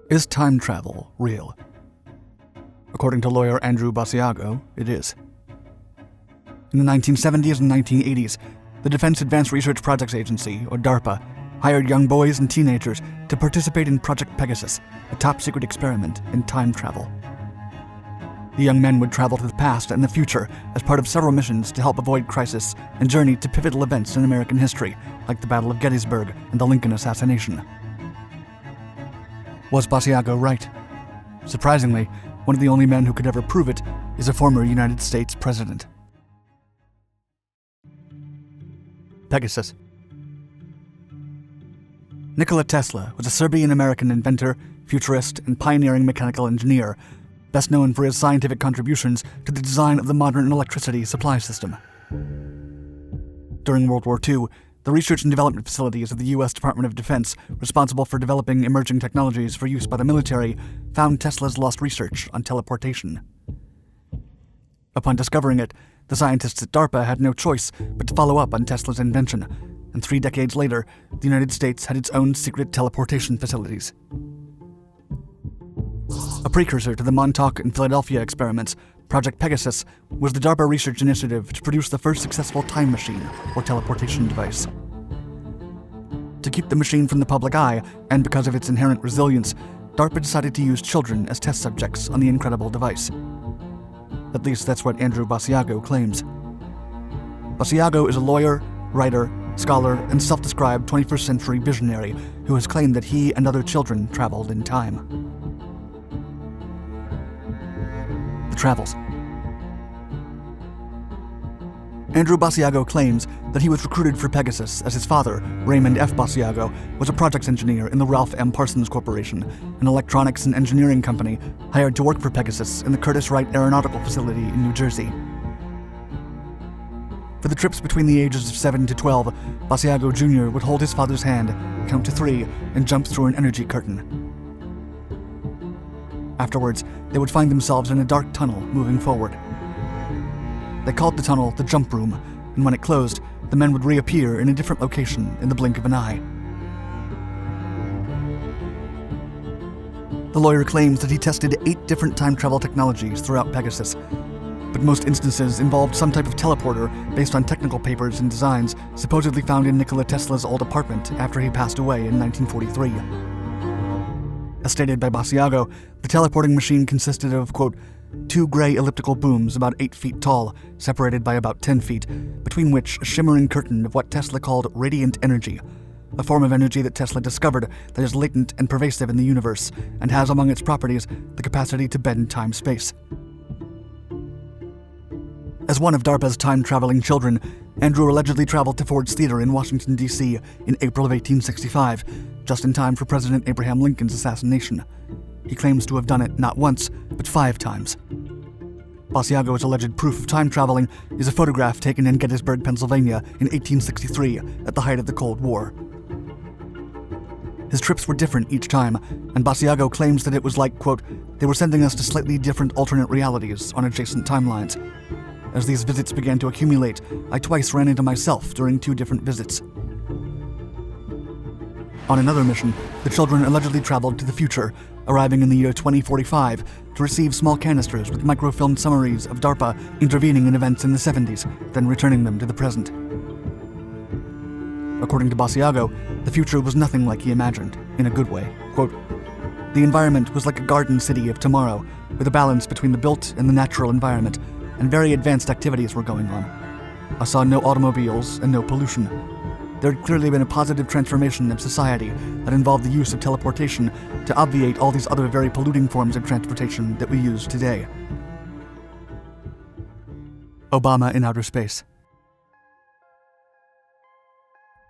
Is time travel real? According to lawyer Andrew Basiago, it is. In the 1970s and 1980s, the Defense Advanced Research Projects Agency, or DARPA, hired young boys and teenagers to participate in Project Pegasus, a top-secret experiment in time travel. The young men would travel to the past and the future as part of several missions to help avoid crisis and journey to pivotal events in American history, like the Battle of Gettysburg and the Lincoln assassination. Was Basiago right? Surprisingly, one of the only men who could ever prove it is a former United States president. Pegasus. Nikola Tesla was a Serbian-American inventor, futurist, and pioneering mechanical engineer, best known for his scientific contributions to the design of the modern electricity supply system. During World War II, the research and development facilities of the U.S. Department of Defense, responsible for developing emerging technologies for use by the military, found Tesla's lost research on teleportation. Upon discovering it, the scientists at DARPA had no choice but to follow up on Tesla's invention, and 3 decades later, the United States had its own secret teleportation facilities. A precursor to the Montauk and Philadelphia experiments, Project Pegasus was the DARPA research initiative to produce the first successful time machine, or teleportation device. To keep the machine from the public eye, and because of its inherent resilience, DARPA decided to use children as test subjects on the incredible device. At least that's what Andrew Basiago claims. Basiago is a lawyer, writer, scholar, and self-described 21st century visionary who has claimed that he and other children traveled in time. The travels. Andrew Basiago claims that he was recruited for Pegasus as his father, Raymond F. Basiago, was a projects engineer in the Ralph M. Parsons Corporation, an electronics and engineering company hired to work for Pegasus in the Curtiss Wright Aeronautical Facility in New Jersey. For the trips between the ages of 7 to 12, Basiago Jr. would hold his father's hand, count to 3, and jump through an energy curtain. Afterwards, they would find themselves in a dark tunnel moving forward. They called the tunnel the jump room, and when it closed, the men would reappear in a different location in the blink of an eye. The lawyer claims that he tested 8 different time travel technologies throughout Pegasus, but most instances involved some type of teleporter based on technical papers and designs supposedly found in Nikola Tesla's old apartment after he passed away in 1943. As stated by Basiago, the teleporting machine consisted of, quote, 2 gray elliptical booms about 8 feet tall, separated by about 10 feet, between which a shimmering curtain of what Tesla called radiant energy, a form of energy that Tesla discovered that is latent and pervasive in the universe, and has among its properties the capacity to bend time-space. As one of DARPA's time-traveling children, Andrew allegedly traveled to Ford's Theater in Washington, D.C. in April of 1865, just in time for President Abraham Lincoln's assassination. He claims to have done it not once, but 5 times. Basiago's alleged proof of time traveling is a photograph taken in Gettysburg, Pennsylvania in 1863 at the height of the Cold War. His trips were different each time, and Basiago claims that it was like, quote, they were sending us to slightly different alternate realities on adjacent timelines. As these visits began to accumulate, I twice ran into myself during 2 different visits. On another mission, the children allegedly traveled to the future, arriving in the year 2045 to receive small canisters with microfilmed summaries of DARPA intervening in events in the 70s, then returning them to the present. According to Basiago, the future was nothing like he imagined, in a good way. Quote, the environment was like a garden city of tomorrow, with a balance between the built and the natural environment, and very advanced activities were going on. I saw no automobiles and no pollution. There had clearly been a positive transformation of society that involved the use of teleportation to obviate all these other very polluting forms of transportation that we use today. Obama in outer space.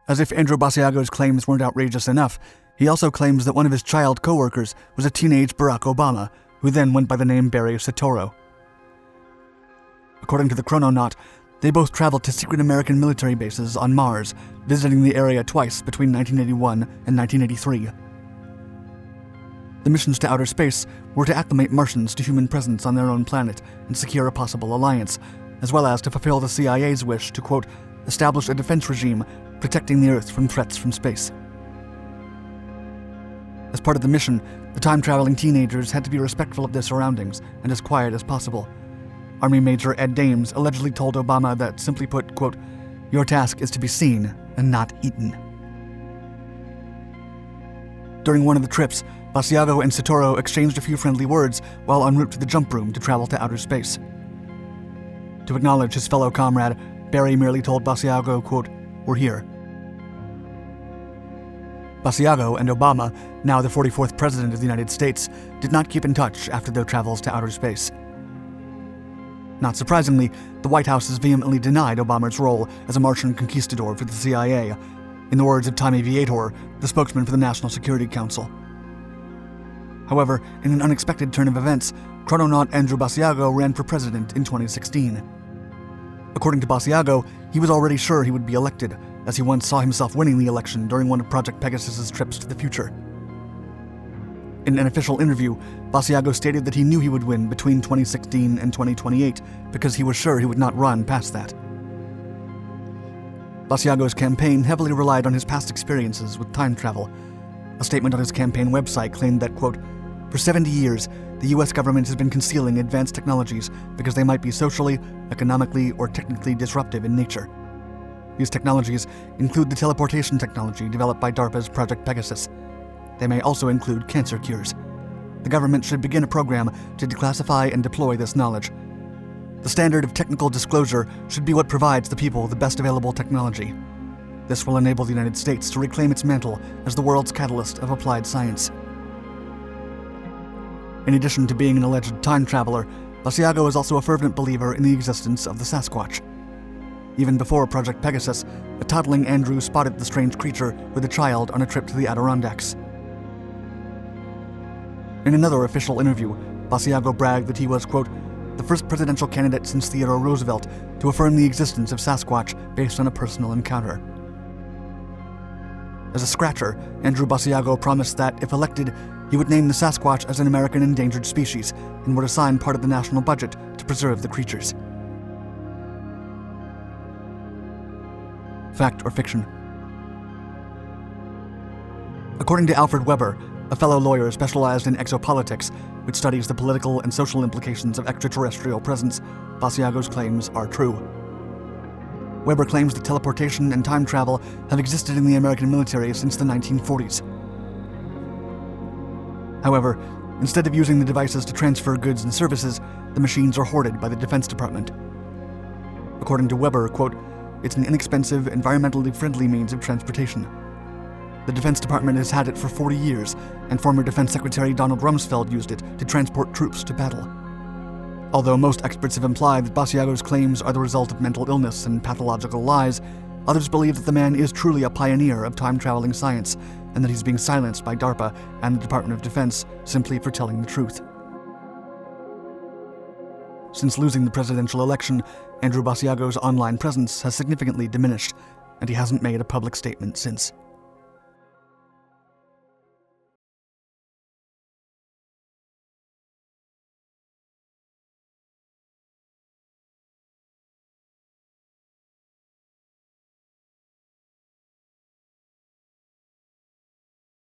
As if Andrew Basiago's claims weren't outrageous enough, he also claims that one of his child co-workers was a teenage Barack Obama, who then went by the name Barry Soetoro. According to the Chrononaut, they both traveled to secret American military bases on Mars, visiting the area twice between 1981 and 1983. The missions to outer space were to acclimate Martians to human presence on their own planet and secure a possible alliance, as well as to fulfill the CIA's wish to, quote, establish a defense regime protecting the Earth from threats from space. As part of the mission, the time-traveling teenagers had to be respectful of their surroundings and as quiet as possible. Army Major Ed Dames allegedly told Obama that, simply put, quote, "Your task is to be seen and not eaten." During one of the trips, Basiago and Sotoro exchanged a few friendly words while en route to the jump room to travel to outer space. To acknowledge his fellow comrade, Barry merely told Basiago, quote, "We're here." Basiago and Obama, now the 44th President of the United States, did not keep in touch after their travels to outer space. Not surprisingly, the White House has vehemently denied Obama's role as a Martian conquistador for the CIA, in the words of Tommy Vietor, the spokesman for the National Security Council. However, in an unexpected turn of events, chrononaut Andrew Basiago ran for president in 2016. According to Basiago, he was already sure he would be elected, as he once saw himself winning the election during one of Project Pegasus's trips to the future. In an official interview, Basiago stated that he knew he would win between 2016 and 2028 because he was sure he would not run past that. Basiago's campaign heavily relied on his past experiences with time travel. A statement on his campaign website claimed that, quote, "For 70 years, the US government has been concealing advanced technologies because they might be socially, economically, or technically disruptive in nature. These technologies include the teleportation technology developed by DARPA's Project Pegasus. They may also include cancer cures. The government should begin a program to declassify and deploy this knowledge. The standard of technical disclosure should be what provides the people the best available technology. This will enable the United States to reclaim its mantle as the world's catalyst of applied science." In addition to being an alleged time traveler, Basiago is also a fervent believer in the existence of the Sasquatch. Even before Project Pegasus, a toddling Andrew spotted the strange creature with a child on a trip to the Adirondacks. In another official interview, Basiago bragged that he was, quote, "the first presidential candidate since Theodore Roosevelt to affirm the existence of Sasquatch based on a personal encounter." As a scratcher, Andrew Basiago promised that, if elected, he would name the Sasquatch as an American endangered species and would assign part of the national budget to preserve the creatures. Fact or fiction? According to Alfred Weber, a fellow lawyer specialized in exopolitics, which studies the political and social implications of extraterrestrial presence, Basiago's claims are true. Weber claims that teleportation and time travel have existed in the American military since the 1940s. However, instead of using the devices to transfer goods and services, the machines are hoarded by the Defense Department. According to Weber, quote, "It's an inexpensive, environmentally friendly means of transportation. The Defense Department has had it for 40 years, and former Defense Secretary Donald Rumsfeld used it to transport troops to battle." Although most experts have implied that Basiago's claims are the result of mental illness and pathological lies, others believe that the man is truly a pioneer of time-traveling science, and that he's being silenced by DARPA and the Department of Defense simply for telling the truth. Since losing the presidential election, Andrew Basiago's online presence has significantly diminished, and he hasn't made a public statement since.